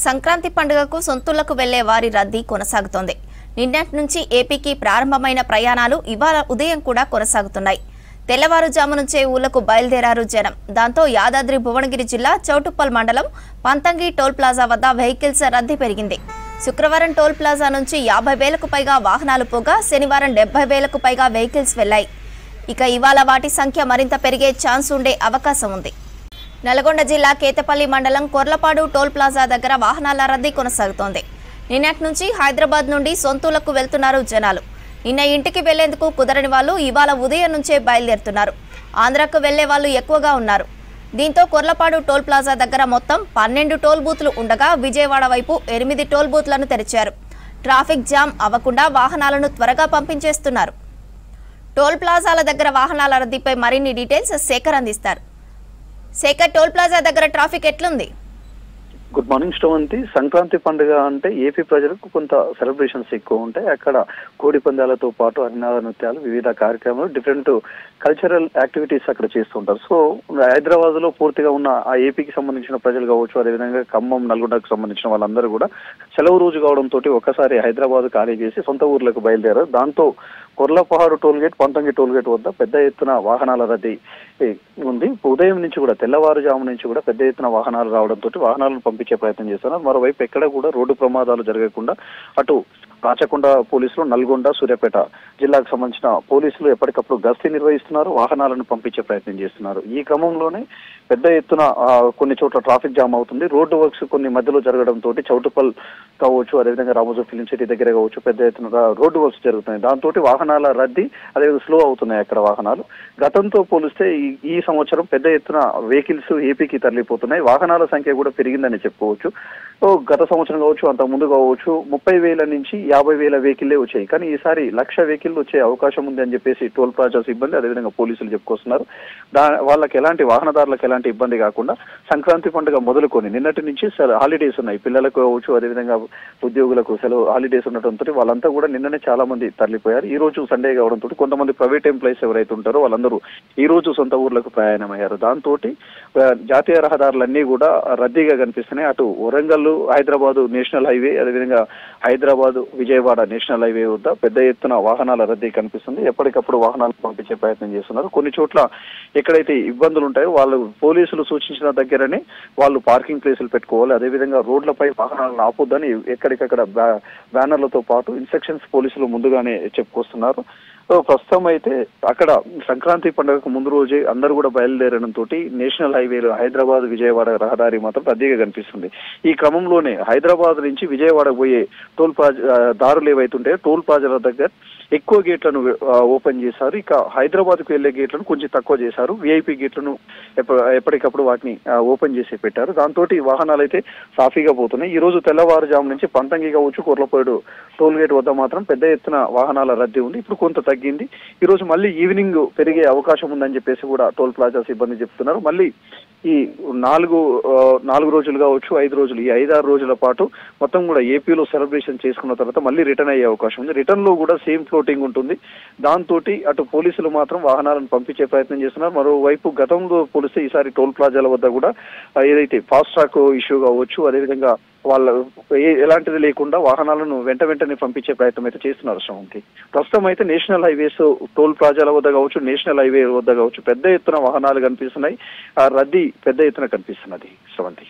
సంక్రాంతి పండుగకు సొంతూళ్లకు వెళ్లే వారి రద్దీ కొనసాగుతోంది. నిన్నటి నుంచి ఏపీకి ప్రారంభమైన ప్రయాణాలు ఇవాళ ఉదయం కూడా కొనసాగుతున్నాయి. తెల్లవారుజాము నుంచే ఊళ్లకు బయలుదేరారు జనం. దాంతో యాదాద్రి భువనగిరి జిల్లా చౌటుప్పల్ మండలం పంతంగి టోల్ ప్లాజా వద్ద వెహికల్స్ రద్దీ పెరిగింది. శుక్రవారం టోల్ ప్లాజా నుంచి 50,000కు పైగా వాహనాలు పోగా శనివారం 70,000కు పైగా వెహికల్స్ వెళ్లాయి. ఇక ఇవాళ వాటి సంఖ్య మరింత పెరిగే ఛాన్స్ ఉండే అవకాశం ఉంది. నల్గొండ జిల్లా కేతపల్లి మండలం కొర్లపాడు టోల్ ప్లాజా దగ్గర వాహనాల రద్దీ కొనసాగుతోంది. నిన్నటి నుంచి హైదరాబాద్ నుండి సొంతూళ్లకు వెళ్తున్నారు జనాలు. నిన్న ఇంటికి వెళ్లేందుకు కుదరని వాళ్ళు ఇవాళ ఉదయం నుంచే బయలుదేరుతున్నారు. ఆంధ్రాకు వెళ్లే వాళ్ళు ఎక్కువగా ఉన్నారు. దీంతో కొర్లపాడు టోల్ ప్లాజా దగ్గర మొత్తం 12 టోల్ బూత్లు ఉండగా విజయవాడ వైపు 8 టోల్ బూత్లను తెరిచారు. ట్రాఫిక్ జామ్ అవ్వకుండా వాహనాలను త్వరగా పంపించేస్తున్నారు. టోల్ ప్లాజాల దగ్గర వాహనాల రద్దీపై మరిన్ని డీటెయిల్స్ శేఖర్ అందిస్తారు. శేఖర్, టోల్ ప్లాజా దగ్గర ట్రాఫిక్ ఎట్లుంది? Good morning Sravanthi. సంక్రాంతి పండుగ అంటే ఏపీ ప్రజలకు కొంత సెలబ్రేషన్స్ ఎక్కువ ఉంటాయి. అక్కడ కోడి పందాలతో పాటు హరినాథ నృత్యాలు, వివిధ కార్యక్రమాలు, డిఫరెంట్ కల్చరల్ యాక్టివిటీస్ అక్కడ చేస్తుంటారు. సో హైదరాబాద్ లో పూర్తిగా ఉన్న ఆ ఏపీకి సంబంధించిన ప్రజలు కావచ్చు, అదేవిధంగా ఖమ్మం, నల్గొండకు సంబంధించిన వాళ్ళందరూ కూడా సెలవు రోజు కావడంతో ఒకసారి హైదరాబాద్ ఖాళీ చేసి సొంత ఊర్లకు బయలుదేరారు. దాంతో Korlapahad toll gate, Panthangi toll gate వద్ద పెద్ద ఎత్తున వాహనాల రద్దీ ఉంది. ఉదయం నుంచి కూడా తెల్లవారుజాము నుంచి కూడా పెద్ద ఎత్తున వాహనాలు రావడంతో వాహనాలను పంపించే ప్రయత్నం చేస్తున్నారు. మరోవైపు ఎక్కడ కూడా రోడ్డు ప్రమాదాలు జరగకుండా అటు రాచకొండ పోలీసులు, నల్గొండ, సూర్యాపేట జిల్లాకు సంబంధించిన పోలీసులు ఎప్పటికప్పుడు గస్తీ నిర్వహిస్తున్నారు, వాహనాలను పంపించే ప్రయత్నం చేస్తున్నారు. ఈ క్రమంలోనే పెద్ద ఎత్తున కొన్ని చోట్ల ట్రాఫిక్ జామ్ అవుతుంది. రోడ్డు వర్క్స్ కొన్ని మధ్యలో జరగడంతో చౌటుప్పల్ కావచ్చు, అదేవిధంగా రామోజీ ఫిలిం సిటీ దగ్గర కావచ్చు పెద్ద ఎత్తున రోడ్డు వర్క్స్ జరుగుతున్నాయి. దాంతో వాహనాల రద్దీ అదేవిధంగా స్లో అవుతున్నాయి అక్కడ వాహనాలు. గతంతో పోలిస్తే ఈ సంవత్సరం పెద్ద ఎత్తున వెహికల్స్ ఏపీకి తరలిపోతున్నాయి. వాహనాల సంఖ్య కూడా పెరిగిందని చెప్పుకోవచ్చు. గత సంవత్సరం కావచ్చు, అంత ముందు కావచ్చు 30,000 నుంచి 50,000 వెహికల్లే వచ్చాయి. కానీ ఈసారి 1,00,000 వెహికల్ వచ్చే అవకాశం ఉంది అని చెప్పేసి టోల్ ప్లాజా సిబ్బంది అదేవిధంగా పోలీసులు చెప్పుకొస్తున్నారు. వాళ్ళకి ఎలాంటి వాహనదారులకు ఎలాంటి ఇబ్బంది కాకుండా సంక్రాంతి పండుగ మొదలుకొని నిన్నటి నుంచి హాలిడేస్ ఉన్నాయి. పిల్లలకు కావచ్చు, అదేవిధంగా ఉద్యోగులకు సెలవు హాలిడేస్ ఉండటంతో వాళ్ళంతా కూడా నిన్ననే చాలా మంది తరలిపోయారు. ఈ రోజు సండే కావడంతో కొంతమంది ప్రైవేట్ ఎంప్లాయీస్ ఎవరైతే ఉంటారో వాళ్ళందరూ ఈ రోజు సొంత ఊర్లకు ప్రయాణమయ్యారు. దాంతో జాతీయ రహదారులన్నీ కూడా రద్దీగా కనిపిస్తున్నాయి. అటు వరంగల్, హైదరాబాద్ నేషనల్ హైవే, అదేవిధంగా హైదరాబాద్, విజయవాడ నేషనల్ హైవే వద్ద పెద్ద ఎత్తున వాహనాల రద్దీ కనిపిస్తుంది. ఎప్పటికప్పుడు వాహనాలు పంపించే ప్రయత్నం చేస్తున్నారు. కొన్ని చోట్ల ఎక్కడైతే ఇబ్బందులు ఉంటాయో వాళ్ళు పోలీసులు సూచించిన దగ్గరనే వాళ్ళు పార్కింగ్ ప్లేసులు పెట్టుకోవాలి. అదేవిధంగా రోడ్లపై వాహనాలను ఆపొద్దని ఎక్కడికక్కడ బ్యానర్లతో పాటు ఇన్స్ట్రక్షన్స్ పోలీసులు ముందుగానే చెప్పుకొస్తున్నారు. ప్రస్తుతం అయితే అక్కడ సంక్రాంతి పండుగకు ముందు రోజే అందరూ కూడా బయలుదేరడంతో నేషనల్ హైవేలో హైదరాబాద్, విజయవాడ రహదారి మాత్రం రద్దీగా కనిపిస్తుంది. ఈ క్రమంలోనే హైదరాబాద్ నుంచి విజయవాడ పోయే టోల్ ప్లాజా దారులు ఏవైతుంటాయో టోల్ ప్లాజాల దగ్గర ఎక్కువ గేట్లను ఓపెన్ చేశారు. ఇక హైదరాబాద్ కు వెళ్లే గేట్లను కొంచెం తక్కువ చేశారు. విఐపి గేట్లను ఎప్పటికప్పుడు వాటిని ఓపెన్ చేసి పెట్టారు. దాంతో వాహనాలు అయితే సాఫీగా పోతున్నాయి. ఈ రోజు తెల్లవారుజాము నుంచి పంతంగి కావచ్చు, కొర్లపాడు టోల్ గేట్ వద్ద మాత్రం పెద్ద ఎత్తున వాహనాల రద్దీ ఉంది. ఇప్పుడు కొంత తగ్గింది. ఈ రోజు మళ్ళీ ఈవినింగ్ పెరిగే అవకాశం ఉందని చెప్పేసి కూడా టోల్ ప్లాజా సిబ్బంది చెప్తున్నారు. మళ్ళీ ఈ 4 రోజులు కావచ్చు, 5 రోజులు, ఈ 5-6 రోజుల పాటు మొత్తం కూడా ఏపీలో సెలబ్రేషన్ చేసుకున్న తర్వాత మళ్ళీ రిటర్న్ అయ్యే అవకాశం ఉంది. రిటర్న్ లో కూడా సేమ్ ఫ్లోటింగ్ ఉంటుంది. దాంతో అటు పోలీసులు మాత్రం వాహనాలను పంపించే ప్రయత్నం చేస్తున్నారు. మరోవైపు గతంలో పోలిస్తే ఈసారి టోల్ ప్లాజాల వద్ద కూడా ఏదైతే ఫాస్ట్ ట్రాక్ ఇష్యూ కావచ్చు, అదేవిధంగా వాళ్ళ ఎలాంటిది లేకుండా వాహనాలను వెంటనే పంపించే ప్రయత్నం అయితే చేస్తున్నారు. శ్రవంతి, ప్రస్తుతం అయితే నేషనల్ హైవేస్ టోల్ ప్లాజాల వద్ద కావచ్చు, నేషనల్ హైవే వద్ద కావచ్చు పెద్ద ఎత్తున వాహనాలు కనిపిస్తున్నాయి. ఆ రద్దీ పెద్ద ఎత్తున కనిపిస్తున్నది. శ్రవంతి.